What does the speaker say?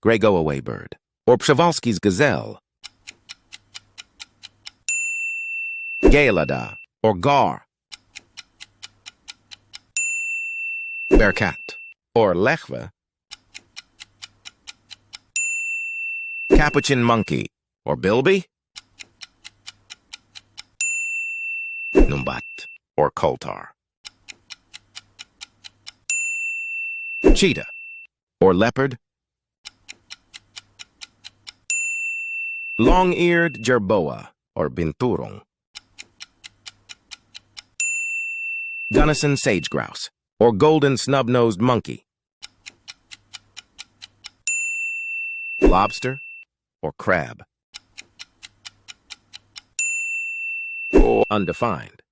gray go-away bird, or Przewalski's gazelle. Gaelada, or gar. Bearcat, or lechwe. Capuchin monkey, or bilby. Numbat, or coulter. Cheetah, or leopard. Long-eared jerboa, or binturong. Gunnison sage grouse, or golden snub-nosed monkey. Lobster, or crab. Or undefined.